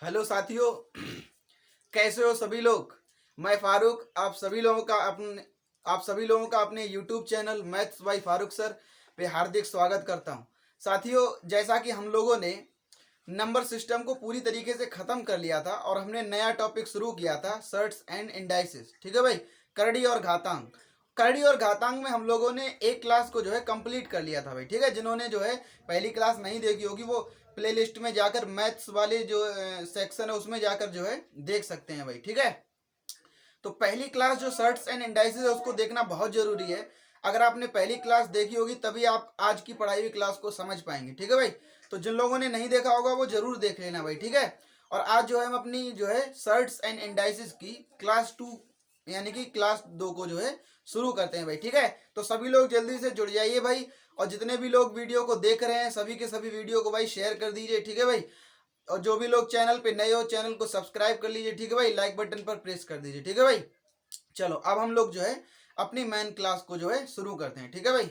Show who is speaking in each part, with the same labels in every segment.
Speaker 1: Hello साथियों। कैसे हो सभी लोग। मैं फारूक आप सभी लोगों का अपने YouTube channel maths by Farooq sir पे हार्दिक स्वागत करता हूं। साथियों, जैसा कि हम लोगों ने नंबर सिस्टम को पूरी तरीके से ख़त्म कर लिया था और हमने नया टॉपिक शुरू किया था सर्ट्स एंड इंडाइसिस। ठीक है भाई। करड़ी और घातांक। करड़ी और घातांक में हम लोगों ने एक क्लास को जो है कंप्लीट कर लिया था भाई। ठीक है, जिन्होंने जो है पहली क्लास नहीं देखी होगी वो प्लेलिस्ट में जाकर मैथ्स वाले जो सेक्शन है उसमें जाकर जो है देख सकते हैं भाई। ठीक है, तो पहली क्लास जो सर्ट्स एंड इंडाइसिस है उसको देखना बहुत जरूरी है। अगर आपने पहली क्लास देखी होगी तभी आप आज की पढ़ाई हुई क्लास को समझ पाएंगे। ठीक है भाई, तो जिन लोगों ने नहीं देखा होगा वो जरूर देख लेना भाई। ठीक है, और आज जो है हम अपनी जो है सर्ट्स एंड इंडाइसिस की क्लास 2 यानी कि क्लास 2 को जो है शुरू करते हैं भाई। ठीक है, तो सभी लोग जल्दी से जुड़ जाइए भाई, और जितने भी लोग वीडियो को देख रहे हैं सभी के सभी वीडियो को भाई शेयर कर दीजिए। ठीक है भाई, और जो भी लोग चैनल पे नए हो चैनल को सब्सक्राइब कर लीजिए। ठीक है भाई, लाइक बटन पर प्रेस कर दीजिए। ठीक है भाई, चलो अब हम लोग जो है अपनी मेन क्लास को जो है शुरू करते हैं। ठीक है भाई।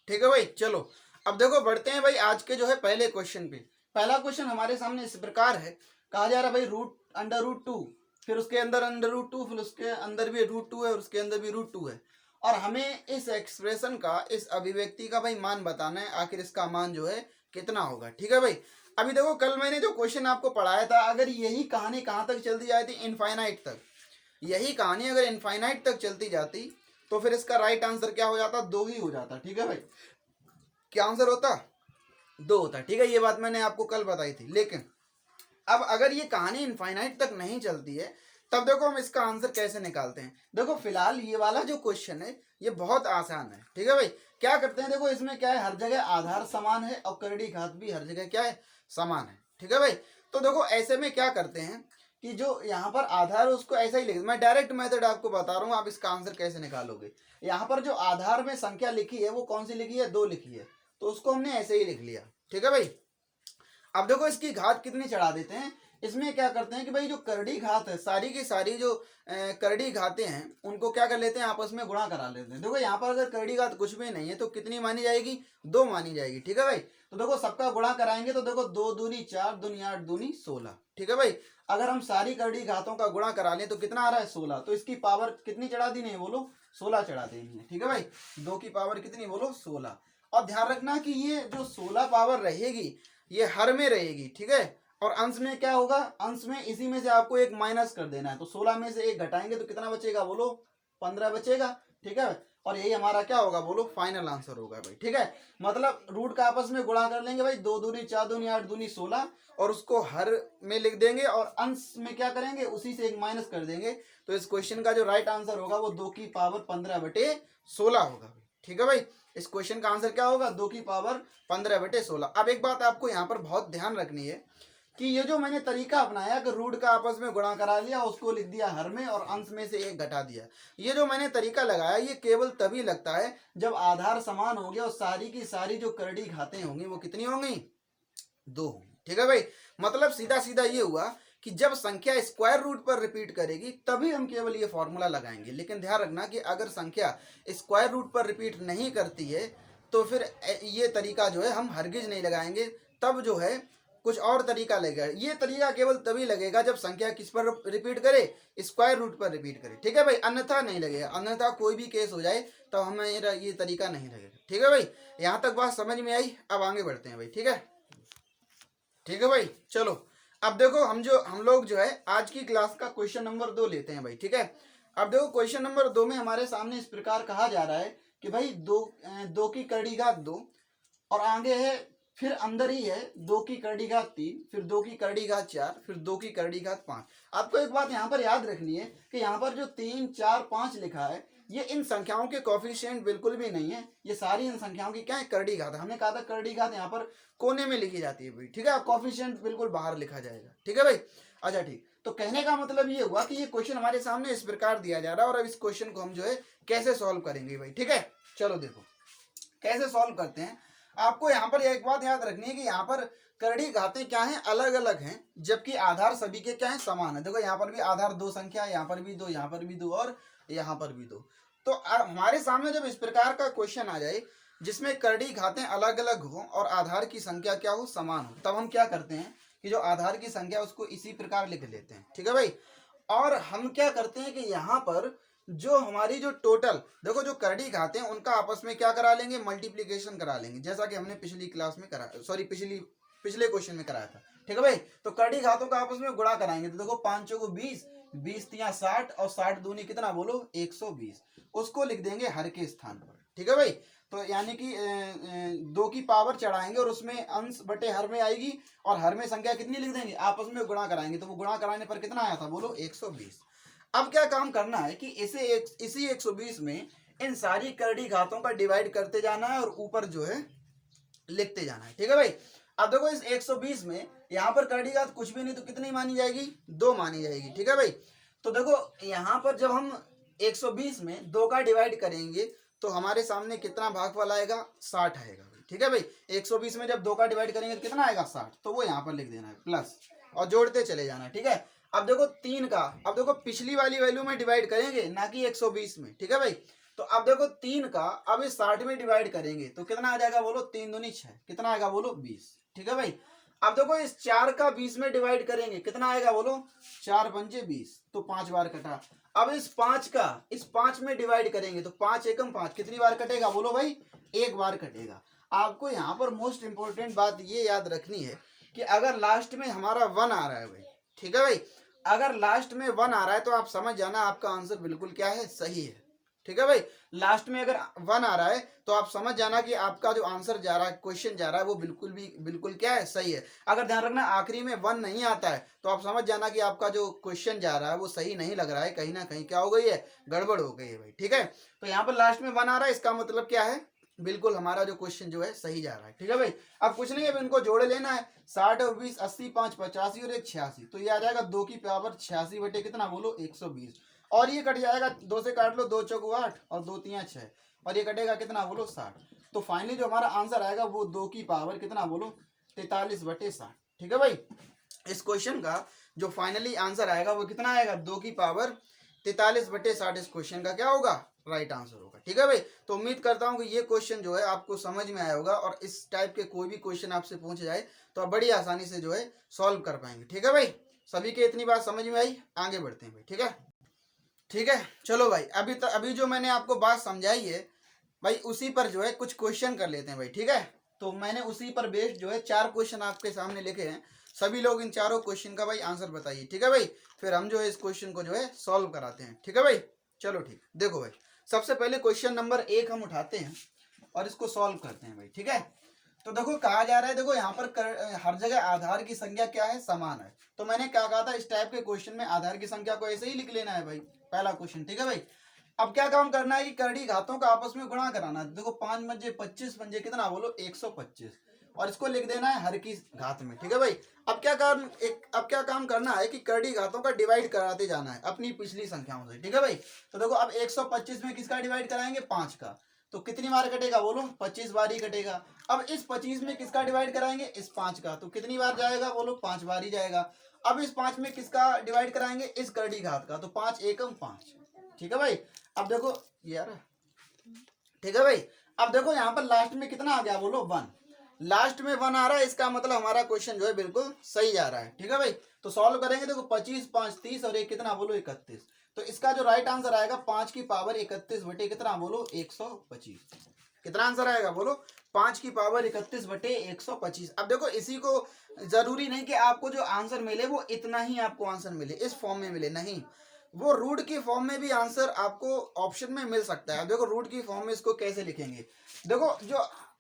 Speaker 1: ठीक है भाई, चलो अब देखो बढ़ते हैं भाई आज के जो है पहले क्वेश्चन पे। पहला क्वेश्चन हमारे सामने इस प्रकार है, कहा जा रहा है भाई रूट अंडर रूट 2, फिर उसके अंदर अंडर रूट 2, फिर उसके अंदर भी रूट 2 है और उसके अंदर भी रूट 2 है, और हमें इस एक्सप्रेशन का, इस अभिव्यक्ति का भाई मान बताना है। आखिर इसका मान जो है कितना होगा। ठीक है भाई, अभी देखो कल मैंने जो क्वेश्चन आपको पढ़ाया था, अगर यही कहानी कहाँ तक चलती जाती, इनफाइनाइट तक, यही कहानी अगर इनफाइनाइट तक चलती जाती तो फिर इसका राइट आंसर क्या हो जाता, 2 ही हो जाता। ठीक है भाई, क्या आंसर होता, 2 होता। ठीक है, ये बात मैंने आपको कल बताई थी। लेकिन अब अगर ये कहानी इनफाइनाइट तक नहीं चलती है तब देखो हम इसका आंसर कैसे निकालते हैं। देखो फिलहाल ये वाला जो क्वेश्चन है ये बहुत आसान है। ठीक है भाई, क्या करते हैं, देखो इसमें क्या है, हर जगह आधार समान है और करड़ी घात भी हर जगह क्या है, समान है। ठीक है भाई, तो देखो ऐसे में क्या करते हैं कि जो यहाँ पर आधार है उसको ऐसा ही लिख, मैं डायरेक्ट मेथड आपको बता रहा हूँ, आप इसका आंसर कैसे निकालोगे। यहाँ पर जो आधार में संख्या लिखी है वो कौन सी लिखी है, 2 लिखी है, तो उसको हमने ऐसे ही लिख लिया। ठीक है भाई, अब देखो इसकी घात कितनी चढ़ा देते हैं। इसमें क्या करते हैं कि भाई जो करड़ी घात है, सारी की सारी जो करड़ी घातें हैं उनको क्या कर लेते हैं, आपस में गुणा करा लेते हैं। देखो यहाँ पर अगर करड़ी घात कुछ भी नहीं है तो कितनी मानी जाएगी, 2 मानी जाएगी। ठीक है भाई, तो देखो सबका गुणा कराएंगे तो देखो 2 दूनी 4, दूनी 8, दूनी 16। ठीक है भाई, अगर हम सारी करड़ी घातों का गुणा करा लें तो कितना आ रहा है, 16, तो इसकी पावर कितनी चढ़ा दी नहीं बोलो, 16 चढ़ा देनी है। ठीक है भाई, 2 की पावर कितनी बोलो, 16। और ध्यान रखना कि ये जो 16 पावर रहेगी ये हर में रहेगी। ठीक है, और अंश में क्या होगा, अंश में इसी में से आपको एक माइनस कर देना है, तो 16 में से एक घटाएंगे तो कितना बचेगा बोलो, 15 बचेगा। ठीक है, और यही हमारा क्या होगा बोलो, फाइनल आंसर होगा भाई। ठीक है, मतलब रूट का आपस में गुणा कर लेंगे भाई, 2 दूनी 4, दूनी 8, दूनी 16, और उसको हर में लिख देंगे और अंश में क्या करेंगे, उसी से एक माइनस कर देंगे। तो इस क्वेश्चन का जो राइट आंसर होगा वो 2 की पावर 15/16 होगा। ठीक है भाई, इस क्वेश्चन का आंसर क्या होगा, 2 की पावर 15/16। अब एक बात आपको यहाँ पर बहुत ध्यान रखनी है कि ये जो मैंने तरीका अपनाया कि रूट का आपस में गुणा करा लिया, उसको लिख दिया हर में और अंश में से एक घटा दिया, ये जो मैंने तरीका लगाया ये केवल तभी लगता है जब आधार समान होंगे और सारी की सारी जो करड़ी घातें होंगी वो कितनी होंगी, 2 होंगी। ठीक है भाई, मतलब सीधा सीधा ये हुआ कि जब संख्या स्क्वायर रूट पर रिपीट करेगी तभी हम केवल ये फॉर्मूला लगाएंगे। लेकिन ध्यान रखना कि अगर संख्या स्क्वायर रूट पर रिपीट नहीं करती है तो फिर ये तरीका जो है हम हरगिज नहीं लगाएंगे, तब जो है कुछ और तरीका लगेगा। ये तरीका केवल तभी लगेगा जब संख्या किस पर रिपीट करे, स्क्वायर रूट पर रिपीट करे। ठीक है भाई, अन्यथा नहीं लगेगा, अन्यथा कोई भी केस हो जाए तो हमें ये तरीका नहीं लगेगा। ठीक है भाई, यहाँ तक बात समझ में आई, अब आगे बढ़ते हैं भाई। ठीक है, ठीक है भाई, चलो अब देखो हम लोग जो है आज की क्लास का क्वेश्चन नंबर 2 लेते हैं भाई। ठीक है, अब देखो क्वेश्चन नंबर 2 में हमारे सामने इस प्रकार कहा जा रहा है कि भाई 2 की करड़ी घात 2, और आगे है फिर अंदर ही है 2 की करड़ी घात 3, फिर 2 की करड़ी घात 4, फिर 2 की करड़ी घात 5। आपको एक बात यहाँ पर याद रखनी है कि यहाँ पर जो 3, 4, 5 लिखा है ये इन संख्याओं के कोफिशिएंट बिल्कुल भी नहीं है, ये सारी इन संख्याओं की क्या है, करड़ी घात। हमने कहा था करड़ी घात यहाँ पर कोने में लिखी जाती है भाई। ठीक है, कोफिशिएंट बिल्कुल बाहर लिखा जाएगा। ठीक है भाई, अच्छा ठीक, तो कहने का मतलब ये हुआ कि ये क्वेश्चन हमारे सामने इस प्रकार दिया जा रहा है और अब इस क्वेश्चन को हम जो है कैसे सॉल्व करेंगे भाई। ठीक है, चलो देखो कैसे सॉल्व करते हैं। आपको यहाँ पर एक बात याद रखनी है कि यहाँ पर करड़ी घातें क्या हैं, अलग अलग हैं, जबकि आधार सभी के क्या है, समान है। देखो यहाँ पर भी आधार 2 संख्या, यहाँ पर भी 2, यहाँ पर भी 2 और यहाँ पर भी 2। तो हमारे सामने जब इस प्रकार का क्वेश्चन आ जाए जिसमें करड़ी घातें अलग अलग हो और आधार की संख्या क्या हो, समान हो, तब हम क्या करते हैं कि जो आधार की संख्या उसको इसी प्रकार लिख लेते हैं, ठीक है भाई। और हम क्या करते हैं कि यहाँ पर जो हमारी जो टोटल देखो जो करड़ी खाते हैं उनका आपस में क्या करा लेंगे, मल्टीप्लीकेशन करा लेंगे, जैसा कि हमने पिछली क्लास में करा, सॉरी पिछले क्वेश्चन में कराया था, ठीक है भाई। तो करड़ी खातों का आपस में गुणा कराएंगे, तो देखो 5 को 20, 20 तिया 60 और 60 दूनी कितना बोलो 120, उसको लिख देंगे हर के स्थान पर, ठीक है भाई। तो यानी कि 2 की पावर चढ़ाएंगे और उसमें अंश बटे हर में आएगी और हर में संख्या कितनी लिख देंगे, आपस में गुणा कराएंगे, तो वो गुणा कराने पर कितना आया था बोलो 120। अब क्या काम करना है कि इसी 120 में इन सारी करड़ी घातों का डिवाइड करते जाना है और ऊपर जो है लिखते जाना है, ठीक है भाई। अब देखो इस 120 में यहाँ पर करड़ी घात कुछ भी नहीं तो कितनी मानी जाएगी, 2 मानी जाएगी, ठीक है भाई। तो देखो यहाँ पर जब हम 120 में 2 का डिवाइड करेंगे तो हमारे सामने कितना भागफल आएगा, 60 आएगा, ठीक है भाई। 120 में जब 2 का डिवाइड करेंगे तो कितना आएगा 60, तो वो यहाँ पर लिख देना है प्लस और जोड़ते चले जाना, ठीक है। अब देखो 3 का, अब देखो पिछली वाली वैल्यू में डिवाइड करेंगे ना कि 120 में, ठीक है भाई। तो अब देखो 3 का अब इस 60 में डिवाइड करेंगे तो कितना आ जाएगा बोलो, 3 दूनी 6, कितना आएगा बोलो 20, ठीक है भाई। अब देखो इस 4 का 20 में डिवाइड करेंगे कितना आएगा बोलो, 4 पंजे 20, तो 5 बार कटा। अब इस 5 का इस 5 में डिवाइड करेंगे तो 5 एकम 5, कितनी बार कटेगा बोलो भाई, 1 बार कटेगा। आपको यहाँ पर मोस्ट इंपोर्टेंट बात ये याद रखनी है कि अगर लास्ट में हमारा 1 आ रहा है भाई, ठीक है भाई, अगर लास्ट में 1 आ रहा है तो आप समझ जाना आपका आंसर बिल्कुल क्या है, सही है, ठीक है भाई। लास्ट में अगर 1 आ रहा है तो आप समझ जाना कि आपका जो आंसर जा रहा है, क्वेश्चन जा रहा है, वो बिल्कुल क्या है, सही है। अगर ध्यान रखना आखिरी में 1 नहीं आता है तो आप समझ जाना कि आपका जो क्वेश्चन जा रहा है वो सही नहीं लग रहा है, कहीं ना कहीं क्या हो गई है, गड़बड़ हो गई है भाई, ठीक है। तो यहाँ पर लास्ट में 1 आ रहा है, इसका मतलब क्या है, बिल्कुल हमारा जो क्वेश्चन जो है सही जा रहा है, ठीक है भाई। अब कुछ नहीं है, अब इनको जोड़े लेना है, 60 और 20 80, 5 85 और 1 86, तो ये आ जाएगा 2 की पावर 86 बटे कितना बोलो 120, और ये कट जाएगा, 2 से काट लो, 2 चौको 8 और 2 तिया 6, और ये कटेगा कितना बोलो 60। तो फाइनली जो हमारा आंसर आएगा वो 2 की पावर कितना बोलो 43 बटे 60, ठीक है भाई। इस क्वेश्चन का जो फाइनली आंसर आएगा वो कितना आएगा, 2 की पावर 43 बटे 60 इस क्वेश्चन का क्या होगा, राइट आंसर होगा, ठीक है भाई। तो उम्मीद करता हूँ कि ये क्वेश्चन जो है आपको समझ में आया होगा और इस टाइप के कोई भी क्वेश्चन आपसे पूछ जाए तो आप बड़ी आसानी से जो है सॉल्व कर पाएंगे, ठीक है भाई। सभी के इतनी बात समझ में आई, आगे बढ़ते हैं भाई, ठीक है। ठीक है, चलो भाई, अभी जो मैंने आपको बात समझाई है भाई उसी पर जो है कुछ क्वेश्चन कर लेते हैं भाई, ठीक है। तो मैंने उसी पर बेस्ड जो है 4 क्वेश्चन आपके सामने लिखे हैं, सभी लोग इन चारों क्वेश्चन का भाई आंसर बताइए, ठीक है भाई। फिर हम जो है इस क्वेश्चन को जो है सॉल्व कराते हैं, ठीक है भाई। चलो ठीक, देखो भाई सबसे पहले क्वेश्चन नंबर 1 हम उठाते हैं और इसको सॉल्व करते हैं भाई, ठीक है। तो देखो कहा जा रहा है, देखो यहाँ पर हर जगह आधार की संख्या क्या है, समान है। तो मैंने क्या कहा था, इस टाइप के क्वेश्चन में आधार की संख्या को ऐसे ही लिख लेना है भाई, पहला क्वेश्चन, ठीक है भाई। अब क्या काम करना है कि करड़ी घातों का आपस में गुणा कराना है। देखो 5 पंजे 25 पंजे कितना बोलो 125, और इसको लिख देना है हर की घात में, ठीक है भाई। अब क्या काम करना है कि करड़ी घातों का डिवाइड कराते जाना है अपनी पिछली संख्याओं से, ठीक है भाई। तो देखो अब 125 में किसका डिवाइड कराएंगे, 5 का, तो कितनी बार कटेगा बोलो 25 बार ही कटेगा। अब इस 25 में किसका डिवाइड कराएंगे, इस 5 का, तो कितनी बार जाएगा बोलो 5 बार ही जाएगा। अब इस 5 में किसका डिवाइड कराएंगे, इस करड़ी घात का, तो 5 एकम 5, ठीक है भाई। अब देखो यार, ठीक है भाई। अब देखो यहाँ पर लास्ट में कितना आ गया बोलो 1, लास्ट में 1 आ रहा है, इसका मतलब हमारा क्वेश्चन जो है बिल्कुल सही जा रहा है, ठीक है भाई। तो सॉल्व करेंगे, देखो 25 5 30 और एक कितना बोलो 31, तो इसका जो राइट आंसर आएगा 5 की पावर 31 बटे कितना बोलो 125। कितना आंसर आएगा बोलो 5 की पावर 31 बटे 125। अब देखो इसी को, जरूरी नहीं कि आपको जो आंसर मिले वो इतना ही आपको आंसर मिले, इस फॉर्म में मिले, नहीं, वो रूट की फॉर्म में भी आंसर आपको ऑप्शन में मिल सकता है। देखो रूट की फॉर्म में इसको कैसे लिखेंगे, देखो जो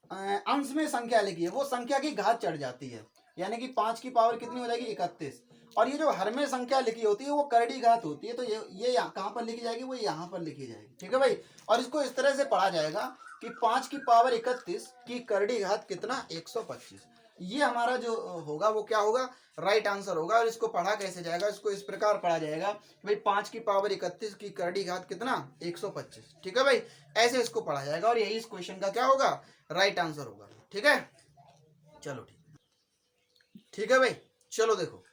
Speaker 1: अंश में संख्या लिखी है वो संख्या की घात चढ़ जाती है, यानी कि 5 की पावर कितनी हो जाएगी 31, और ये जो हर में संख्या लिखी होती है वो करड़ी घात होती है, तो ये कहाँ पर लिखी जाएगी, वो यहाँ पर लिखी जाएगी, ठीक है भाई। और इसको इस तरह से पढ़ा जाएगा कि 5 की पावर 31 की करड़ी घात कितना 125, ये हमारा जो होगा वो क्या होगा, राइट आंसर होगा। और इसको पढ़ा कैसे जाएगा, इसको इस प्रकार पढ़ा जाएगा भाई 5 की पावर 31 की करड़ी घात कितना 125, ठीक है भाई, ऐसे इसको पढ़ा जाएगा और यही इस क्वेश्चन का क्या होगा, राइट आंसर होगा, ठीक है। चलो ठीक है भाई। चलो देखो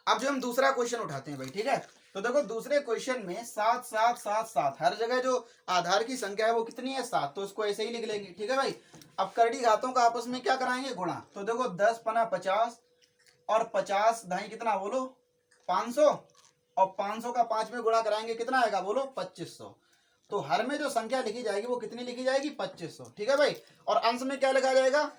Speaker 1: अब जो हम दूसरा क्वेश्चन उठाते हैं भाई, ठीक है। तो देखो दूसरे क्वेश्चन में 7 7 7 7, हर जगह जो आधार की संख्या है वो कितनी है 7, तो इसको ऐसे ही लिख लेंगे, ठीक है भाई। अब करड़ी घातों का आपस में क्या कराएंगे, गुणा। तो देखो 10 पना 50 और 50 दाई कितना बोलो 500, और 500 का 5 में गुणा कराएंगे कितना आएगा बोलो 2500। तो हर में जो संख्या लिखी जाएगी वो कितनी लिखी जाएगी 2500, ठीक है भाई। और अंश में क्या लिखा जाएगा,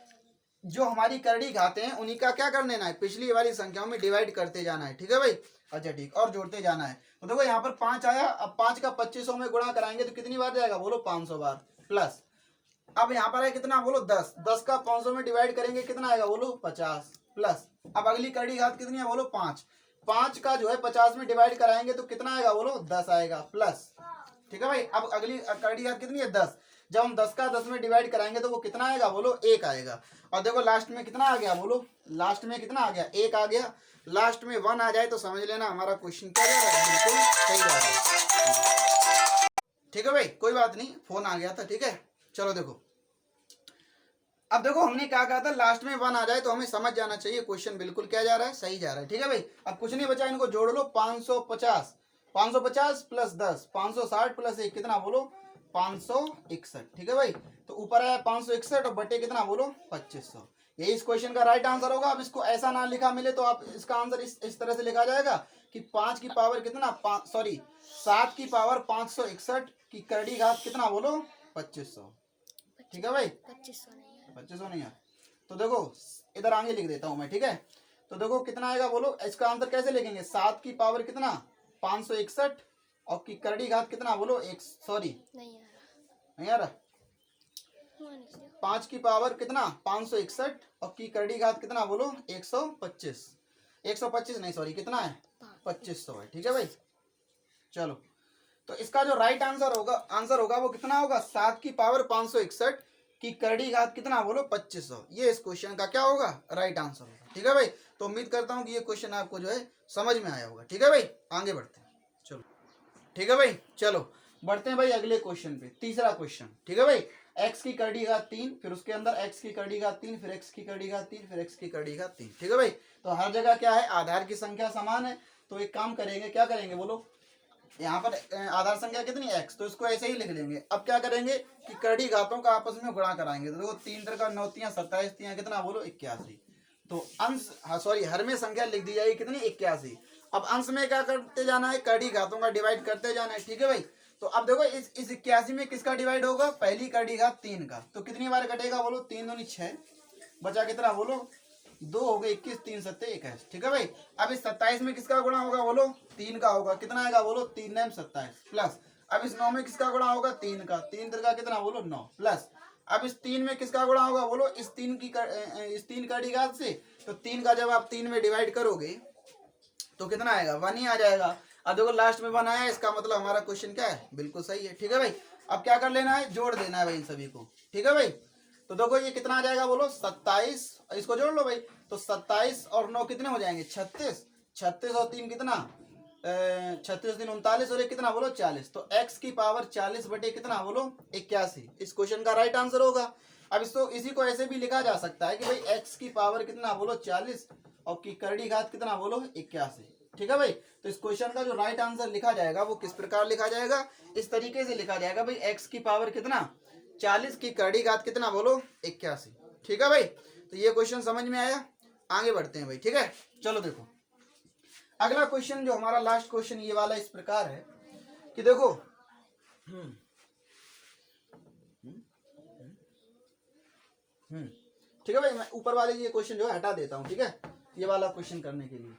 Speaker 1: जो हमारी करड़ी घाते हैं उन्हीं का क्या कर लेना है, पिछली वाली संख्याओं में डिवाइड करते जाना है, ठीक है भाई। अच्छा ठीक, और जोड़ते जाना है। तो देखो यहाँ पर 5 आया, अब 5 का 2500 में गुणा कराएंगे तो कितनी बार जाएगा बोलो 500 बार, प्लस अब यहाँ पर है कितना बोलो 10, 10 का 500 में डिवाइड करेंगे कितना आएगा बोलो 50, प्लस अब अगली करड़ी घात कितनी है बोलो 5, 5 का जो है 50 में डिवाइड कराएंगे तो कितना आएगा बोलो 10 आएगा, प्लस ठीक है भाई। अब अगली करड़ी घात कितनी है 10, जब हम 10 का 10 में डिवाइड कराएंगे तो वो कितना आएगा बोलो 1 आएगा। और देखो लास्ट में कितना आ गया बोलो, लास्ट में कितना आ गया 1 आ गया। लास्ट में 1 आ जाए तो समझ लेना हमारा क्वेश्चन क्या जा रहा है, बिल्कुल सही जा रहा है, ठीक है भाई। कोई बात नहीं, फोन आ गया था, ठीक है। चलो देखो, अब देखो हमने क्या कहा था, लास्ट में 1 आ जाए तो हमें समझ जाना चाहिए क्वेश्चन बिल्कुल क्या जा रहा है, सही जा रहा है, ठीक है भाई। अब कुछ नहीं बचा, इनको जोड़ लो, 550, 550 प्लस 10, 560 प्लस 1 कितना बोलो 561, ठीक है भाई। तो ऊपर आया 561 और बटे कितना बोलो 2500, यही इस क्वेश्चन का राइट आंसर होगा। अब इसको ऐसा ना लिखा मिले तो आप इसका आंसर इस तरह से लिखा जाएगा कि 5 की पावर कितना 7 की पावर 561 की करड़ी घात कितना बोलो 2500, ठीक है भाई। 2500 नहीं है, तो देखो इधर आगे लिख देता हूं मैं, ठीक है। तो देखो कितना आएगा बोलो, इसका आंसर कैसे लिखेंगे, 7 की पावर कितना 561 और की करड़ी घात कितना बोलो नहीं आ रहा 5 की पावर कितना 561 और की करड़ी घात कितना बोलो 125, 125 नहीं सॉरी कितना है 2500 है, ठीक है भाई। चलो, तो इसका जो राइट आंसर होगा वो कितना होगा, 7 की पावर 561 की करड़ी घात कितना बोलो 2500, ये इस क्वेश्चन का क्या होगा राइट आंसर होगा, ठीक है भाई। तो उम्मीद करता हूँ कि ये क्वेश्चन आपको जो है समझ में आया होगा, ठीक है भाई। आगे बढ़ते हैं, चलो ठीक है भाई। चलो बढ़ते हैं भाई अगले क्वेश्चन पे, तीसरा क्वेश्चन, ठीक है भाई। x की करड़ी घात 3, फिर उसके अंदर x की करड़ी घात 3, फिर x की करड़ी घात 3, फिर x की करड़ी घात 3, ठीक है भाई। तो हर जगह क्या है, आधार की संख्या समान है। तो एक काम करेंगे, क्या करेंगे बोलो, यहाँ पर आधार संख्या कितनी x, तो इसको ऐसे ही लिख लेंगे। अब क्या करेंगे कि करड़ी घातों का आपस में गुणा कराएंगे। तो देखो 3 3 का 9 3 27 3 कितना बोलो 81। तो अंश हर में संख्या लिख दी जाएगी कितनी 81। अब अंश में क्या करते जाना है, करड़ी घातों का डिवाइड करते जाना है, ठीक है भाई। तो अब देखो इस 81 में किसका डिवाइड होगा, पहली करड़ी घात 3 का। तो कितनी बार कटेगा बोलो 3 दूनी 6, बचा कितना बोलो 2 हो गए 21, 3 7 21, ठीक है भाई। अब इस 27 में किसका गुणा होगा बोलो 3 का होगा, कितना आएगा बोलो 3 9 27, प्लस अब इस 9 में किसका गुणा होगा 3 का, 3 3 का कितना बोलो 9, प्लस अब इस 3 में किसका गुणा होगा बोलो इस 3 करड़ी घात से। तो 3 का जब आप 3 में डिवाइड करोगे तो कितना आएगा 1 ही आ जाएगा। अब देखो लास्ट में 1 आया, इसका मतलब हमारा क्वेश्चन क्या है बिल्कुल सही है, ठीक है भाई। अब क्या कर लेना है, जोड़ देना है भाई इन सभी को, ठीक है भाई। तो देखो ये कितना आ जाएगा बोलो 27, इसको जोड़ लो भाई। तो 27 और 9 कितने हो जाएंगे 36, 36 और 3 कितना 36 3 39 और 1 कितना बोलो 40। तो x की पावर 40 बटे कितना बोलो 81, इस क्वेश्चन का राइट आंसर होगा। अब इसको इसी को ऐसे भी लिखा जा सकता है कि भाई x की पावर कितना बोलो 40 और की करड़ी घात कितना बोलो 81, ठीक है भाई। तो इस क्वेश्चन का जो राइट आंसर लिखा जाएगा वो किस प्रकार लिखा जाएगा, इस तरीके से लिखा जाएगा भाई x की पावर कितना 40 की करड़ी घात कितना बोलो 81, ठीक है भाई। तो ये क्वेश्चन समझ में आया, आगे बढ़ते हैं भाई, ठीक है। चलो देखो अगला क्वेश्चन जो हमारा लास्ट क्वेश्चन ये वाला इस प्रकार है कि देखो ठीक है भाई, मैं ऊपर वाले ये क्वेश्चन जो है हटा देता हूं, ठीक है, ये वाला क्वेश्चन करने के लिए।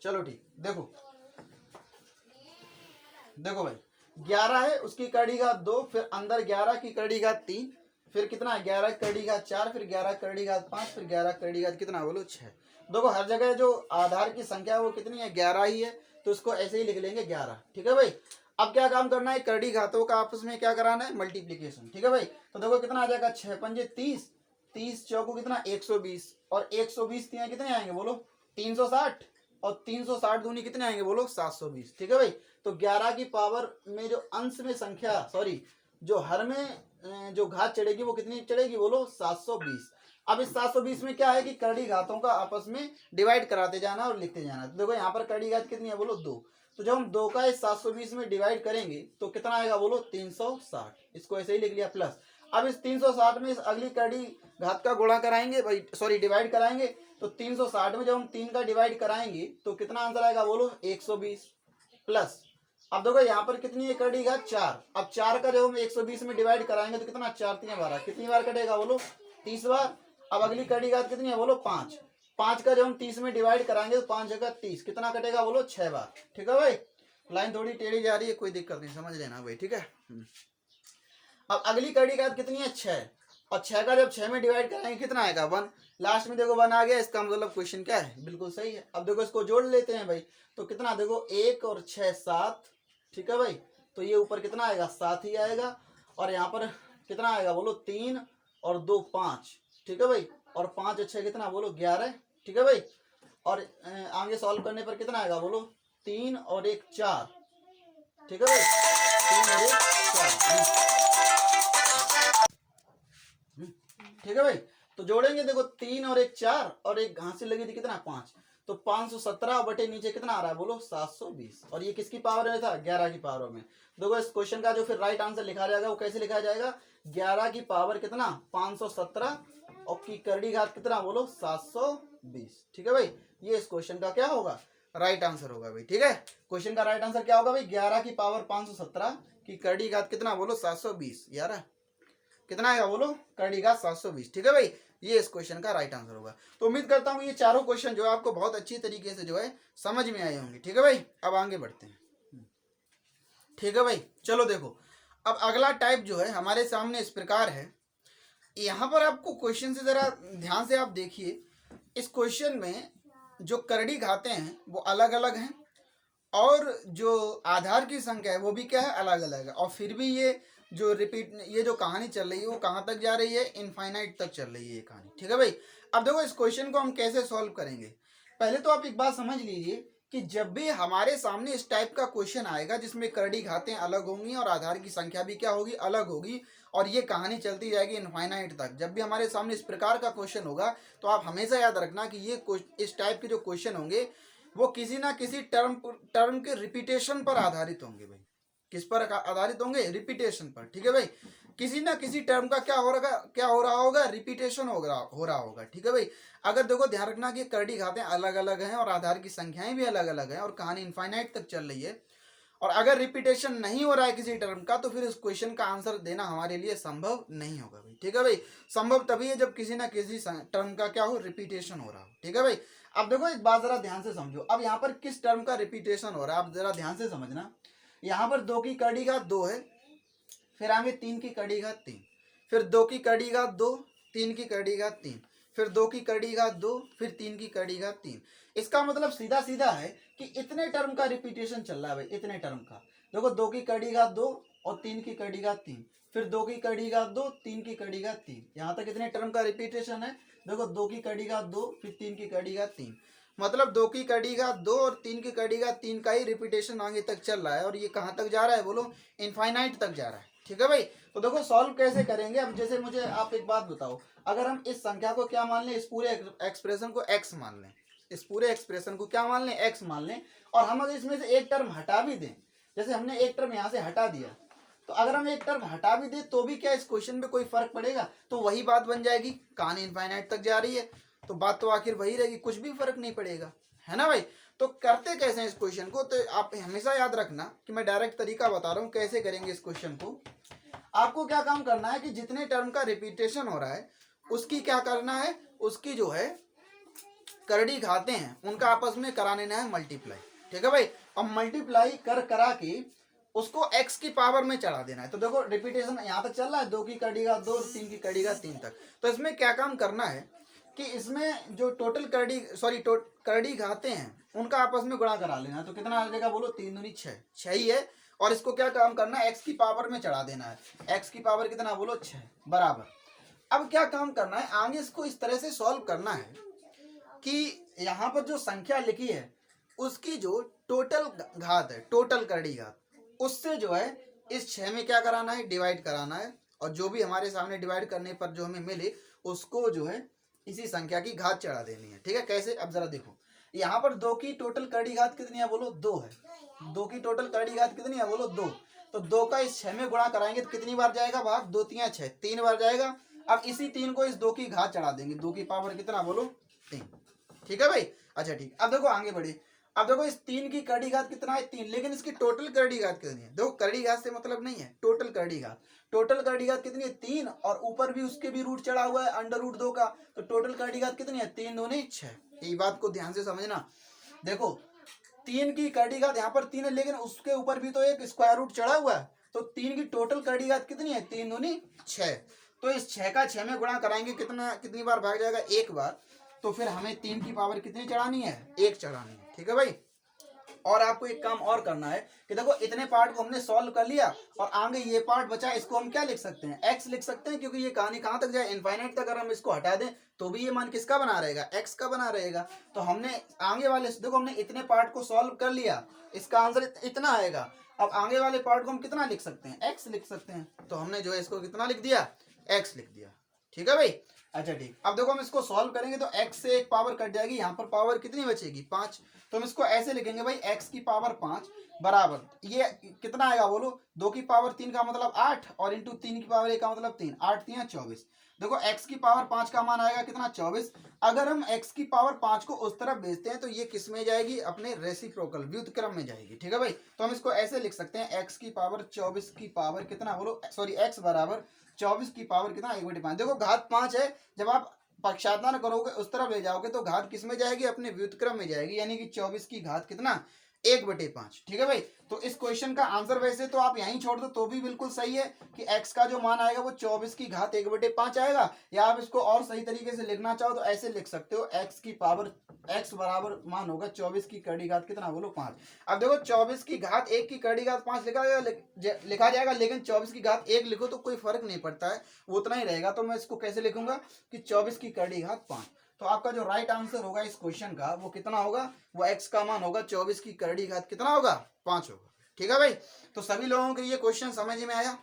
Speaker 1: चलो ठीक, देखो भाई 11 है उसकी करड़ी घात 2, फिर अंदर 11 की करड़ी घात 3, फिर कितना 11 करड़ी घात 4, फिर 11 करड़ी घात 5, फिर 11 करड़ी घात कितना बोलो 6। देखो हर जगह जो आधार की संख्या है वो कितनी है 11 ही है, तो इसको ऐसे ही लिख लेंगे 11, ठीक है भाई। अब क्या काम करना है, करड़ी घातों का आपस में क्या कराना है मल्टीप्लीकेशन, ठीक है भाई। तो देखो कितना आ जाएगा 6 पंजे 30, 30 चौको कितना 120, और 120 तीन कितने आएंगे बोलो 360, और 360 दूनी कितने आएंगे बोलो 720, ठीक है भाई। तो 11 की पावर में जो अंश में संख्या जो हर में जो घात चढ़ेगी वो कितनी चढ़ेगी बोलो 720। अब इस 720 में क्या है कि करड़ी घातों का आपस में डिवाइड कराते जाना और लिखते जाना। तो देखो यहाँ पर करड़ी घात कितनी है बोलो 2, तो जब हम 2 का इस 720 में डिवाइड करेंगे तो कितना आएगा बोलो 360, इसको ऐसे ही लिख लिया, प्लस अब इस 360 में इस अगली कड़ी घात का गुणा कराएंगे भाई, सॉरी डिवाइड कराएंगे। तो 360 में जब हम 3 का डिवाइड कराएंगे तो कितना आंसर आएगा बोलो 120 प्लस। अब देखो यहाँ पर कितनी है कड़ी घात 4। अब 4 का जब हम 120 में डिवाइड कराएंगे तो कितना 4 3 12, कितनी बार कटेगा बोलो 30 बार। अब अगली कड़ी घात कितनी है बोलो 5। 5 का जब हम 30 में डिवाइड कराएंगे तो 5 जगह 30, कितना कटेगा बोलो 6 बार। ठीक है भाई, लाइन थोड़ी टेढ़ी जा रही है, कोई दिक्कत नहीं, समझ लेना भाई। ठीक है, अब अगली कड़ी घात कितनी है 6, और 6 का जब 6 में डिवाइड कराएंगे कितना आएगा 1। लास्ट में देखो 1 आ गया, इसका मतलब क्वेश्चन क्या है बिल्कुल सही है। अब देखो इसको जोड़ लेते हैं भाई, तो कितना देखो 1 और 6 7। ठीक है भाई, तो ये ऊपर कितना आएगा 7 ही आएगा, और यहाँ पर कितना आएगा बोलो 3 और 2 5। ठीक है भाई, और 5 और 6 कितना बोलो 11। ठीक है भाई, और आगे सॉल्व करने पर कितना आएगा बोलो 3 और 1 4। ठीक है भाई, 3 और 1 4। ठीक है भाई, तो जोड़ेंगे देखो 3 और 1 4, और एक घासी लगी थी कितना 5, तो 517 बटे नीचे कितना आ रहा है बोलो 720। और ये किसकी पावर में था 11 की पावर में। देखो इस क्वेश्चन का जो फिर राइट आंसर लिखा जाएगा वो कैसे लिखा जाएगा, 11 की पावर कितना 517 और की करड़ी घात कितना बोलो 720। ठीक है भाई, ये इस क्वेश्चन का क्या होगा राइट आंसर होगा भाई। ठीक है, क्वेश्चन का राइट आंसर क्या होगा भाई 11 की पावर 517 की करड़ी घात कितना बोलो 720। यार कितना आएगा बोलो करड़ी घात 720। ठीक है भाई, ये इस क्वेश्चन का राइट आंसर होगा। तो उम्मीद करता हूँ ये चारों क्वेश्चन जो है आपको बहुत अच्छी तरीके से जो है समझ में आए होंगे। ठीक है भाई, अब आगे बढ़ते हैं। ठीक है भाई, चलो देखो अब अगला टाइप जो है हमारे सामने इस प्रकार है। यहाँ पर आपको क्वेश्चन से जरा ध्यान से आप देखिए, इस क्वेश्चन में जो करड़ी घातें हैं वो अलग अलग हैं, और जो आधार की संख्या है वो भी क्या है अलग अलग है, और फिर भी ये जो रिपीट ये जो कहानी चल रही है वो कहाँ तक जा रही है इनफाइनाइट तक चल रही है ये कहानी। ठीक है भाई, अब देखो इस क्वेश्चन को हम कैसे सॉल्व करेंगे। पहले तो आप एक बात समझ लीजिए कि जब भी हमारे सामने इस टाइप का क्वेश्चन आएगा जिसमें करड़ी घातें अलग होंगी और आधार की संख्या भी क्या होगी अलग होगी, और ये कहानी चलती जाएगी इनफाइनाइट तक, जब भी हमारे सामने इस प्रकार का क्वेश्चन होगा तो आप हमेशा याद रखना कि ये इस टाइप के जो क्वेश्चन होंगे वो किसी ना किसी टर्म के रिपीटेशन पर आधारित होंगे भाई। किस पर आधारित होंगे रिपीटेशन पर। ठीक है भाई, किसी ना किसी टर्म का क्या हो रहा होगा रिपीटेशन हो रहा होगा। ठीक है भाई, अगर देखो ध्यान रखना कि करड़ी घातें अलग अलग हैं और आधार की संख्याएं भी अलग अलग हैं और कहानी इनफाइनाइट तक चल रही है, और अगर रिपीटेशन नहीं हो रहा है किसी टर्म का तो फिर इस क्वेश्चन का आंसर देना हमारे लिए संभव नहीं होगा भाई। ठीक है भाई, संभव तभी है जब किसी ना किसी टर्म का क्या हो रिपीटेशन हो रहा हो। ठीक है भाई, अब देखो एक बात जरा ध्यान से समझो, अब यहाँ पर किस टर्म का रिपीटेशन हो रहा है आप जरा ध्यान से समझना। यहाँ पर 2 की कड़ी घात 2 है, फिर आगे 3 की कड़ी घात 3, फिर 2 की कड़ी घात 2, 3 की कड़ी घात 3, फिर 2 की कड़ी घात 2, फिर 3 की कड़ी घात 3। इसका मतलब सीधा सीधा है कि इतने टर्म का रिपीटेशन चल रहा है भाई, इतने टर्म का। देखो 2 की कड़ी घात 2 और 3 की कड़ी घात 3, फिर 2 की कड़ी घात 2, 3 की कड़ी घात 3, यहाँ तक कितने टर्म का रिपीटेशन है। देखो 2 की कड़ी घात 2 फिर 3 की कड़ी घात 3, मतलब 2 की कड़ी घात 2 और 3 की कड़ी घात 3 का ही रिपीटेशन आगे तक चल रहा है, और ये कहाँ तक जा रहा है बोलो इनफाइनाइट तक जा रहा है। ठीक है भाई, तो देखो सॉल्व कैसे करेंगे। अब जैसे मुझे आप एक बात बताओ, अगर हम इस संख्या को क्या मान लें, इस पूरे एक्सप्रेशन को x मान लें, इस पूरे एक्सप्रेशन को क्या मान लें x मान लें, और हम अगर इसमें से एक टर्म हटा भी दें, जैसे हमने एक टर्म यहाँ से हटा दिया, तो अगर हम एक टर्म हटा भी दें तो भी क्या इस क्वेश्चन में कोई फर्क पड़ेगा, तो वही बात बन जाएगी, कहानी इनफाइनाइट तक जा रही है तो बात तो आखिर वही रहेगी, कुछ भी फर्क नहीं पड़ेगा, है ना भाई। तो करते कैसे हैं इस क्वेश्चन को, तो आप हमेशा याद रखना कि मैं डायरेक्ट तरीका बता रहा हूँ कैसे करेंगे इस क्वेश्चन को। आपको क्या काम करना है कि जितने टर्म का रिपीटेशन हो रहा है उसकी क्या करना है, उसकी जो है करड़ी घातें हैं उनका आपस में करा लेना है मल्टीप्लाई। ठीक है भाई, और मल्टीप्लाई करा के उसको x की पावर में चढ़ा देना है। तो देखो रिपीटेशन यहाँ तक चल रहा है, 2 की कड़ी घात 2 और 3 की कड़ी घात 3 तक। तो इसमें क्या काम करना है कि इसमें जो टोटल करड़ी घातें हैं उनका आपस में गुणा करा लेना है। तो कितना आ जाएगा बोलो 3 दूनी 6, 6 ही है, और इसको क्या काम करना है x की पावर में चढ़ा देना है। x की पावर कितना बोलो 6 बराबर। अब क्या काम करना है, आगे इसको इस तरह से सॉल्व करना है कि यहाँ पर जो संख्या लिखी है उसकी जो टोटल घात है, टोटल करड़ी घात, उससे जो है इस 6 में क्या कराना है डिवाइड कराना है, और जो भी हमारे सामने डिवाइड करने पर जो हमें मिले उसको जो है इसी संख्या की घात चढ़ा देनी है। ठीक है, कैसे अब जरा देखो, यहाँ पर 2 की टोटल करड़ी घात कितनी है बोलो 2 है, 2 की टोटल करड़ी घात कितनी है बोलो 2, तो 2 का इस 6 में गुणा कराएंगे तो कितनी बार जाएगा भाग, 2 3 6, 3 बार जाएगा। अब इसी 3 को इस 2 की घात चढ़ा देंगे, 2 की पावर कितना बोलो 3। ठीक है भाई, अच्छा ठीक। अब देखो आगे बढ़े, अब देखो इस 3 की करड़ी घात कितना है 3, लेकिन इसकी टोटल करड़ी घात कितनी है। देखो करड़ी घात से मतलब नहीं है, टोटल करड़ी घात, टोटल करड़ी घात कितनी है 3, और ऊपर भी उसके भी रूट चढ़ा हुआ है अंडर रूट 2 का, तो टोटल करड़ी घात कितनी है 3 दूनी 6। यही बात को ध्यान से समझना। देखो 3 की करड़ी घात यहाँ पर 3 है, लेकिन उसके ऊपर भी तो एक स्क्वायर रूट चढ़ा हुआ है, तो 3 की टोटल करड़ी घात कितनी है 3 दूनी 6। तो इस 6 का 6 में गुणा कराएंगे कितना, कितनी बार भाग जाएगा, एक बार। तो फिर हमें 3 की पावर कितनी चढ़ानी है, 1 चढ़ानी है। ठीक है भाई, और आपको एक काम और करना है कि देखो इतने पार्ट को हमने सॉल्व कर लिया, और आगे ये पार्ट बचा, इसको हम क्या लिख सकते हैं, x लिख सकते हैं, क्योंकि ये कहानी कहाँ तक जाए, इनफाइनाइट तक। अगर हम इसको हटा दें तो भी ये मान किसका बना रहेगा, x का बना रहेगा। तो हमने आगे वाले, देखो हमने इतने पार्ट को सॉल्व कर लिया, इसका आंसर इतना आएगा। अब आगे वाले पार्ट को हम कितना लिख सकते हैं, x लिख सकते हैं। तो हमने जो है इसको कितना लिख दिया, x लिख दिया। ठीक है भाई, अच्छा ठीक। अब देखो हम इसको सॉल्व करेंगे तो x से एक पावर कट जाएगी, यहाँ पर पावर कितनी बचेगी 5। तो हम इसको ऐसे लिखेंगे भाई, x की पावर 5 बराबर ये कितना आएगा बोलो, 2 की पावर 3 का मतलब 8, और इंटू 3 की पावर 1 का मतलब 3, 8 3 24। देखो x की पावर 5 का मान आएगा कितना 24। अगर हम x की पावर 5 को उस तरफ भेजते हैं तो ये किस में जाएगी, अपने रेसिप्रोकल व्युत्क्रम में जाएगी। ठीक है भाई, तो हम इसको ऐसे लिख सकते हैं, x की पावर 24 की पावर कितना बोलो, सॉरी x बराबर 24 की पावर कितना 1/5। देखो घात 5 है, जब आप पक्षाघात करोगे उस तरफ ले जाओगे तो घात किस में जाएगी, अपने व्युत्क्रम में जाएगी, यानी कि 24 की घात कितना 1/5। ठीक है भाई, तो इस क्वेश्चन का आंसर वैसे तो आप यहीं छोड़ दो तो भी बिल्कुल सही है कि x का जो मान आएगा वो 24 की घात 1/5 आएगा। या आप इसको और सही तरीके से लिखना चाहो तो ऐसे लिख सकते हो, x की पावर x बराबर मान होगा 24 की कड़ी घात कितना बोलो 5। अब देखो 24 की घात 1 की कड़ी घात 5 लिखा जाएगा, लेकिन 24 की घात 1 लिखो तो कोई फर्क नहीं पड़ता है, वो उतना ही रहेगा। तो मैं इसको कैसे लिखूंगा कि 24 की कड़ी घात 5। तो आपका जो राइट आंसर होगा इस क्वेश्चन का वो कितना होगा, वो x का मान होगा 24 की करड़ी घात कितना होगा 5 होगा। ठीक है भाई, तो सभी लोगों को ये क्वेश्चन समझ में आया।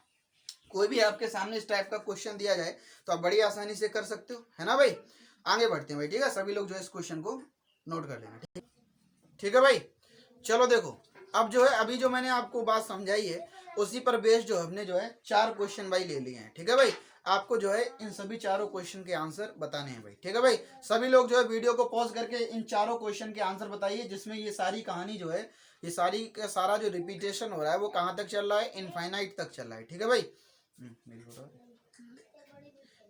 Speaker 1: कोई भी आपके सामने इस टाइप का क्वेश्चन दिया जाए तो आप बड़ी आसानी से कर सकते हो, है ना भाई। आगे बढ़ते हैं भाई, ठीक है, सभी लोग जो है इस क्वेश्चन को नोट कर लेंगे। ठीक है भाई, चलो देखो अब जो है, अभी जो मैंने आपको बात समझाई है उसी पर बेस जो हमने जो है 4 क्वेश्चन भाई ले लिए हैं। ठीक है भाई, आपको जो है इन सभी चारों क्वेश्चन के आंसर बताने हैं भाई। ठीक है भाई, सभी लोग जो है वीडियो को पॉज करके इन चारों क्वेश्चन के आंसर बताइए, जिसमें ये सारी कहानी जो है, ये सारी का सारा जो रिपीटेशन हो रहा है वो कहाँ तक चल रहा है, इनफाइनाइट तक चल रहा है। ठीक है भाई,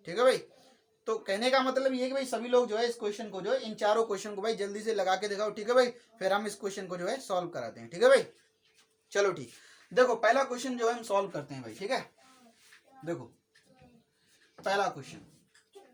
Speaker 1: ठीक है भाई, तो कहने का मतलब ये है कि भाई सभी लोग जो है इस क्वेश्चन को जो है, इन चारों क्वेश्चन को भाई जल्दी से लगा के दिखाओ। ठीक है भाई, फिर हम इस क्वेश्चन को जो है सॉल्व कराते हैं। ठीक है भाई, चलो ठीक, देखो पहला क्वेश्चन जो है हम सॉल्व करते हैं भाई। ठीक है, देखो पहला क्वेश्चन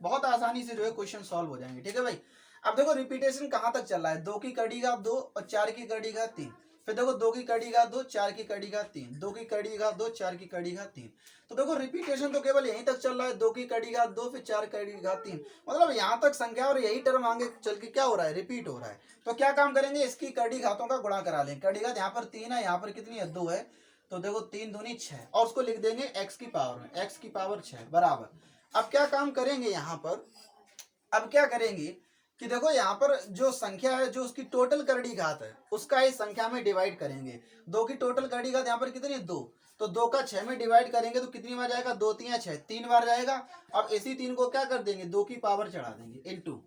Speaker 1: बहुत आसानी से जो है क्वेश्चन सॉल्व हो जाएंगे। ठीक है भाई, अब देखो रिपीटेशन कहाँ तक चल रहा है, 2 की कड़ी घात 2 और 4 की कड़ी घात 3। फिर देखो 2 की कड़ी घात 2, 4 की कड़ी घात 3, 2 की कड़ी घात 2, 4 की कड़ी घात 3। तो देखो रिपीटेशन तो केवल यहीं तक चल रहा है, 2 की कड़ी घात 2 फिर 4 कड़ी घात 3, मतलब यहाँ तक संख्या, और यही टर्म आगे चल के क्या हो रहा है, रिपीट हो रहा है। तो क्या काम करेंगे, इसकी कड़ी घातों का गुणा करा लें। कड़ी घात यहाँ पर 3 है, यहाँ पर कितनी है 2 है, तो देखो 3 दूनी 6, और उसको लिख देंगे x की पावर में, x की पावर 6 बराबर। अब क्या काम करेंगे यहाँ पर, अब क्या करेंगे कि देखो यहाँ पर जो संख्या है, जो उसकी टोटल करड़ी घात है उसका इस संख्या में डिवाइड करेंगे। 2 की टोटल करड़ी घात यहाँ पर कितनी है 2, तो 2 का 6 में डिवाइड करेंगे तो कितनी बार जाएगा, 2 3 6, 3 बार जाएगा। अब इसी 3 को क्या कर देंगे, 2 की पावर चढ़ा देंगे इनटू।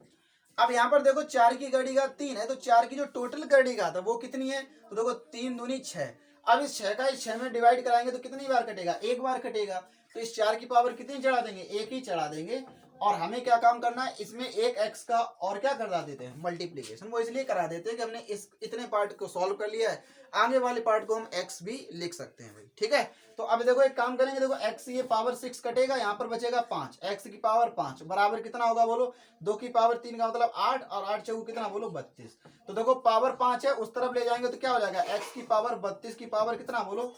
Speaker 1: अब यहाँ पर देखो 4 की करड़ी घात 3 है, तो 4 की जो टोटल करड़ी घात है वो कितनी है, तो देखो 3 दूनी 6। अब इस 6 का इस 6 में डिवाइड कराएंगे तो कितनी बार कटेगा, एक बार कटेगा। तो इस 4 की पावर कितनी चढ़ा देंगे, 1 ही चढ़ा देंगे। और हमें क्या काम करना है, इसमें एक x का और क्या करा देते हैं, मल्टीप्लीकेशन। वो इसलिए करा देते हैं कि हमने इस इतने पार्ट को सॉल्व कर लिया है, आगे वाले पार्ट को हम x भी लिख सकते हैं भाई। ठीक है, तो अब देखो एक काम करेंगे, देखो x ये पावर 6 कटेगा, यहाँ पर बचेगा 5, x की पावर 5 बराबर कितना होगा बोलो, 2 की पावर 3 का मतलब 8, और 8 चौको कितना बोलो 32। तो देखो पावर 5 है, उस तरफ ले जाएंगे तो क्या हो जाएगा, x की पावर 32 की पावर कितना बोलो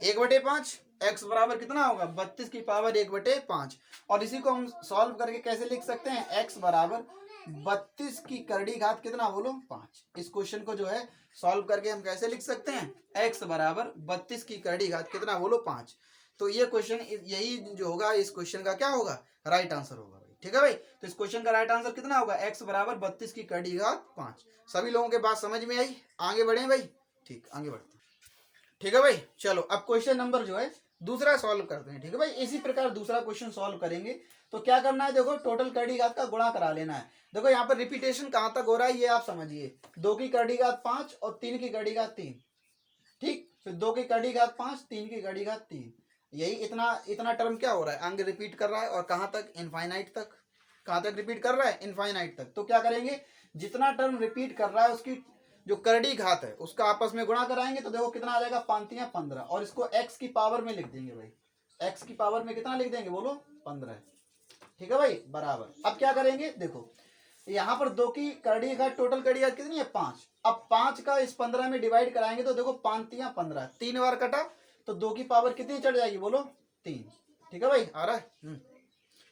Speaker 1: 1/5, x बराबर कितना होगा 32 की पावर 1/5। और इसी को हम सॉल्व करके कैसे लिख सकते हैं, x बराबर 32 की करड़ी घात कितना बोलो 5। इस क्वेश्चन को जो है सॉल्व करके हम कैसे लिख सकते हैं, x बराबर 32 की करड़ी घात कितना बोलो 5। तो ये क्वेश्चन, यही जो होगा इस क्वेश्चन का क्या होगा, राइट आंसर होगा भाई। ठीक है भाई, तो इस क्वेश्चन का राइट आंसर कितना होगा, x बराबर 32 की करड़ी घात 5। सभी लोगों के बात समझ में आई, आगे बढ़े भाई। ठीक, आगे बढ़ते हैं। ठीक है भाई। चलो अब क्वेश्चन नंबर जो है दूसरा सॉल्व करते हैं। ठीक है भाई, इसी प्रकार दूसरा क्वेश्चन सॉल्व करेंगे। तो क्या करना है, देखो टोटल करड़ी घात का गुणा करा लेना है। देखो यहाँ पर रिपीटेशन कहाँ तक हो रहा है ये आप समझिए। 2 की करड़ी घात 5 और 3 की करड़ी घात 3, ठीक। फिर 2 की करड़ी घात 5, 3 की करड़ी घात 3, यही इतना इतना टर्म क्या हो रहा है, आगे रिपीट कर रहा है। और कहाँ तक, इनफाइनाइट तक। कहाँ तक रिपीट कर रहा है, इनफाइनाइट तक। तो क्या करेंगे, जितना टर्म रिपीट कर रहा है उसकी जो करड़ी घात है उसका आपस में गुणा कराएंगे। तो देखो कितना आ जाएगा, 5 15, और इसको x की पावर में लिख देंगे भाई। x की पावर में कितना लिख देंगे, बोलो 15। ठीक है भाई, बराबर। अब क्या करेंगे, देखो यहाँ पर 2 की करड़ी घात, टोटल करड़ी घात कितनी है 5। अब 5 का इस 15 में डिवाइड कराएंगे तो देखो 5 3 15, 3 बार कटा तो 2 की पावर कितनी चढ़ जाएगी, बोलो 3। ठीक है भाई, आ रहा है।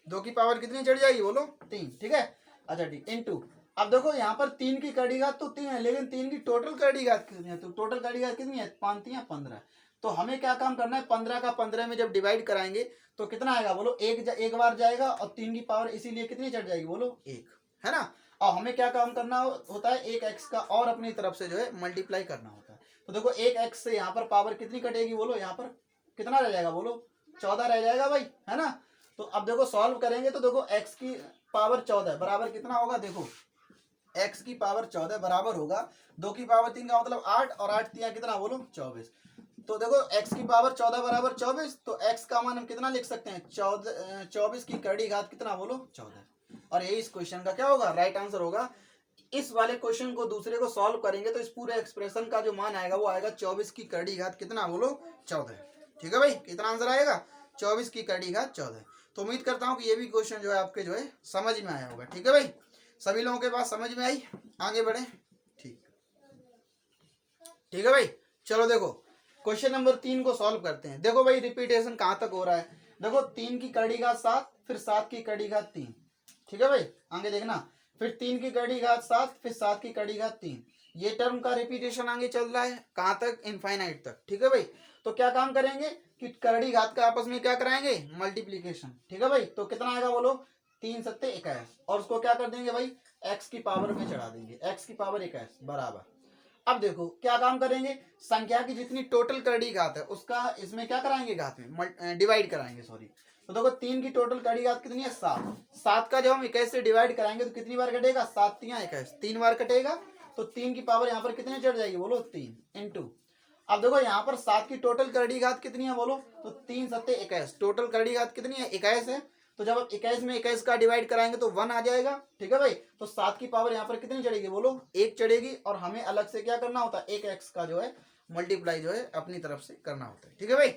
Speaker 1: 2 की पावर कितनी चढ़ जाएगी, बोलो 3। ठीक है, अच्छा ठीक, इनटू। अब देखो यहाँ पर 3 की करड़ी घात तो 3 है, लेकिन 3 की टोटल करड़ी घात कितनी है, तो टोटल करड़ी घात कितनी है, 5 3 15। तो हमें क्या काम करना है, 15 का 15 में जब डिवाइड कराएंगे तो कितना आएगा, बोलो एक बार जाएगा, और 3 की पावर इसीलिए कितनी चढ़ जाएगी, बोलो 1, है ना। और हमें क्या काम करना होता है, एक एक्स का और अपनी तरफ से जो है मल्टीप्लाई करना होता है। तो देखो एक एक्स से यहाँ पर पावर कितनी कटेगी, बोलो यहाँ पर कितना रह जाएगा, बोलो 14 रह जाएगा भाई, है ना। तो अब देखो सॉल्व करेंगे तो देखो x की पावर 14 बराबर कितना होगा, देखो x की पावर 14 बराबर होगा 2 की पावर 3 का मतलब 8, और 8 3 कितना, बोलो 24। तो देखो x की पावर 14 बराबर 24, तो x का मान हम कितना लिख सकते हैं, 24 की करड़ी घात कितना, बोलो 14। और यही इस क्वेश्चन का क्या होगा, राइट आंसर होगा। इस वाले क्वेश्चन को दूसरे को सॉल्व करेंगे तो इस पूरे एक्सप्रेशन का जो मान आएगा वो आएगा 24 की करड़ी घात कितना, बोलो 14। ठीक है भाई, कितना आंसर आएगा, 24 की करड़ी घात 14। तो उम्मीद करता हूँ कि ये भी क्वेश्चन जो है आपके जो है समझ में आया होगा। ठीक है भाई, सभी लोगों के पास समझ में आई, आगे बढ़े। ठीक, ठीक है भाई। चलो देखो क्वेश्चन नंबर 3 को सॉल्व करते हैं। देखो भाई रिपीटेशन कहाँ तक हो रहा है, देखो 3 की करड़ी घात 7, फिर 7 की करड़ी घात 3। ठीक है भाई, आगे देखना, फिर 3 की करड़ी घात 7, फिर 7 की करड़ी घात 3। ये टर्म का रिपीटेशन आगे चल रहा है, कहाँ तक, इनफाइनाइट तक। ठीक है भाई, तो क्या काम करेंगे कि करड़ी घात का आपस में क्या कराएंगे, मल्टीप्लीकेशन। ठीक है भाई, तो कितना आएगा, बोलो 3 7 21, और उसको क्या कर देंगे भाई, x की पावर में चढ़ा देंगे, x की पावर 21 बराबर। अब देखो क्या काम करेंगे, संख्या की जितनी टोटल करड़ी घात है उसका इसमें क्या कराएंगे, घात में डिवाइड कराएंगे, सॉरी। तो देखो 3 की टोटल करड़ी घात कितनी है, 7। 7 का जब हम 21 से डिवाइड कराएंगे तो कितनी बार कटेगा, 7 3 21, 3 बार कटेगा। तो 3 की पावर यहाँ पर कितनी चढ़ जाएगी, बोलो 3 इंटू। अब देखो यहाँ पर 7 की टोटल करड़ी घात कितनी है, बोलो, तो 3 7 21, टोटल करड़ी घात कितनी है, 21 है। तो जब आप 21 में 21 का डिवाइड कराएंगे तो 1 आ जाएगा। ठीक है भाई, तो 7 की पावर यहाँ पर कितनी चढ़ेगी, बोलो 1 चढ़ेगी। और हमें अलग से क्या करना होता है, एक एक्स का जो है मल्टीप्लाई जो है अपनी तरफ से करना होता है। ठीक है भाई,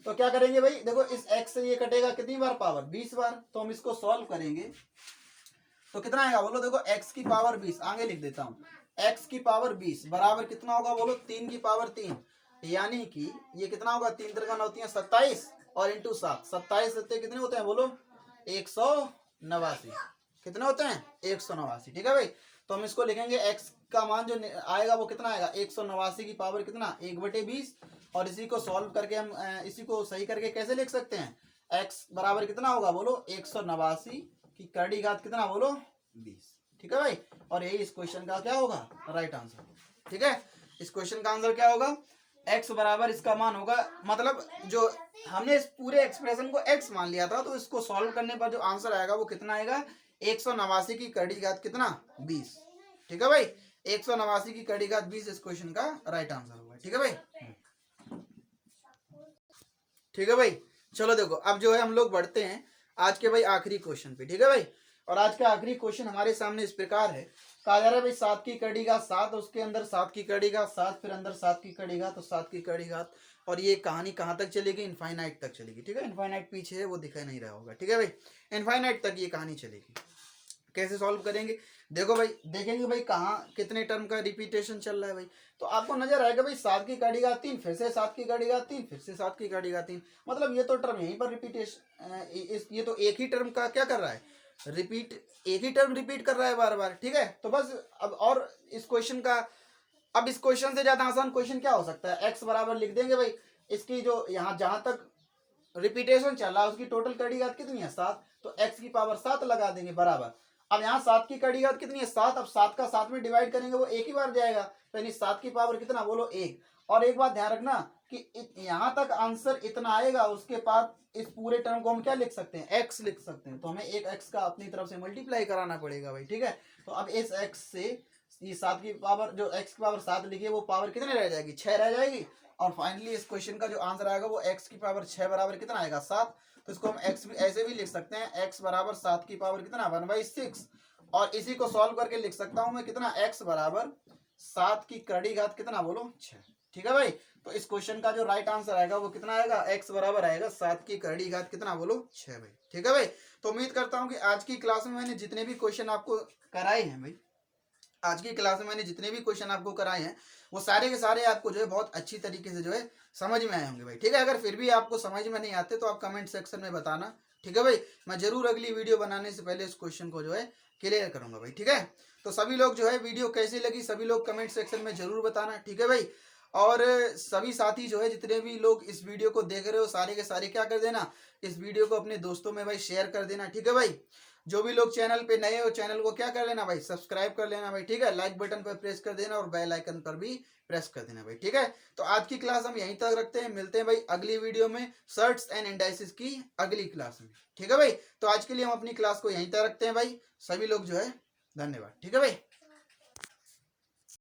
Speaker 1: तो क्या करेंगे भाई, देखो इस x से ये कटेगा कितनी बार, पावर 20 बार। तो हम इसको सॉल्व करेंगे तो कितना आएगा, बोलो देखो x की पावर 20, आगे लिख देता हूँ, x की पावर 20 बराबर कितना होगा, बोलो 3 की पावर 3, यानी कि ये कितना होगा, 3 3 होती है 27, और इंटू 7, 27 सत्ते कितने होते हैं, बोलो 189। कितने होते हैं, 189। ठीक है भाई, तो हम इसको लिखेंगे x का मान जो आएगा वो कितना आएगा, 189 की पावर कितना, 1/20। और इसी को सॉल्व करके हम इसी को सही करके कैसे लिख सकते हैं, x बराबर कितना होगा, बोलो 189 की करड़ी घात कितना, बोलो 20। ठीक है भाई, और यही इस क्वेश्चन का क्या होगा, राइट आंसर। ठीक है, इस क्वेश्चन का आंसर क्या होगा, x बराबर इसका मान होगा, मतलब जो हमने इस पूरे एक्सप्रेशन को x मान लिया था, तो इसको सॉल्व करने पर जो आंसर आएगा वो कितना आएगा, 189 की करड़ी घात कितना, 20। ठीक है भाई, 189 की करड़ी घात 20 इस क्वेश्चन का राइट आंसर होगा। ठीक है भाई, ठीक है भाई। चलो देखो अब जो है हम लोग बढ़ते हैं आज के भाई आखिरी क्वेश्चन पे। ठीक है भाई, और आज का आखिरी क्वेश्चन हमारे सामने इस प्रकार है, कहा जा रहा है भाई 7 की कड़ी घात 7, उसके अंदर 7 की कड़ी घात 7, फिर अंदर 7 की कड़ी घात, तो 7 की कड़ी घात। और ये कहानी कहाँ तक चलेगी, इनफाइनाइट तक चलेगी। ठीक है, इनफाइनाइट पीछे है वो दिखाई नहीं रहा होगा। ठीक है भाई, इनफाइनाइट तक ये कहानी चलेगी। कैसे सॉल्व करेंगे, देखो भाई देखेंगे भाई कहाँ कितने टर्म का रिपीटेशन चल रहा है भाई। तो आपको नजर आएगा भाई 7 की कड़ी घात 3, फिर से 7 की कड़ी घात 3, फिर से 7 की कड़ी घात 3, मतलब ये तो टर्म यहीं पर रिपीटेशन, ये तो एक ही टर्म का क्या कर रहा है, रिपीट, एक ही टर्म रिपीट कर रहा है बार बार। ठीक है, तो बस अब और इस क्वेश्चन का, अब इस क्वेश्चन से ज्यादा आसान क्वेश्चन क्या हो सकता है, x बराबर लिख देंगे भाई, इसकी जो यहाँ जहां तक रिपीटेशन चल रहा है उसकी टोटल कड़ी घात कितनी है, 7, तो x की पावर 7 लगा देंगे बराबर। अब यहाँ 7 की कड़ी घात कितनी है, 7, अब 7 का 7 में डिवाइड करेंगे वो एक ही बार जाएगा, तो यानी 7 की पावर कितना, बोलो 1। और एक बात ध्यान रखना, कि यहाँ तक आंसर इतना आएगा, उसके बाद इस पूरे टर्म को हम क्या लिख सकते हैं, एक्स लिख सकते हैं। तो हमें एक एक्स का अपनी तरफ से मल्टीप्लाई कराना पड़ेगा भाई, ठीक है। तो अब इस एक्स से ये 7 की पावर, जो एक्स की पावर 7 लिखी है वो पावर कितने रह जाएगी, 6 रह जाएगी। और फाइनली इस क्वेश्चन का जो आंसर आएगा वो एक्स की पावर 6 बराबर कितना आएगा, 7। तो इसको हम एक्स भी ऐसे भी लिख सकते हैं, एक्स बराबर 7 की पावर कितना 1/6। और इसी को सॉल्व करके लिख सकता हूं मैं कितना, एक्स बराबर 7 की करड़ी घात कितना बोलो 6। ठीक है भाई। तो इस क्वेश्चन का जो राइट आंसर आएगा वो कितना आएगा, एक्स बराबर आएगा 7 की करड़ी घात कितना बोलो 6 भाई। ठीक है भाई। तो उम्मीद करता हूं कि आज की क्लास में मैंने जितने भी क्वेश्चन आपको कराए हैं भाई, आज की क्लास में मैंने जितने भी क्वेश्चन आपको कराए हैं वो सारे के सारे आपको जो है बहुत अच्छी तरीके से जो है समझ में आए होंगे भाई। ठीक है। अगर फिर भी आपको समझ में नहीं आते तो आप कमेंट सेक्शन में बताना। ठीक है भाई। मैं जरूर अगली वीडियो बनाने से पहले इस क्वेश्चन को जो है क्लियर करूंगा भाई। ठीक है। तो सभी लोग जो है वीडियो कैसी लगी सभी लोग कमेंट सेक्शन में जरूर बताना। ठीक है भाई। और सभी साथी जो है जितने भी लोग इस वीडियो को देख रहे हो सारे के सारे क्या कर देना, इस वीडियो को अपने दोस्तों में भाई शेयर कर देना। ठीक है भाई। जो भी लोग चैनल पे नए हो चैनल को क्या कर लेना भाई, सब्सक्राइब कर लेना भाई। ठीक है। लाइक बटन पर प्रेस कर देना और बेल आइकन पर भी प्रेस कर देना भाई। ठीक है। तो आज की क्लास हम यहीं तक रखते हैं, मिलते हैं भाई अगली वीडियो में सर्ट्स एंड इंडाइसिस की अगली क्लास में। ठीक है भाई। तो आज के लिए हम अपनी क्लास को यहीं तक रखते हैं भाई। सभी लोग जो है धन्यवाद। ठीक है भाई।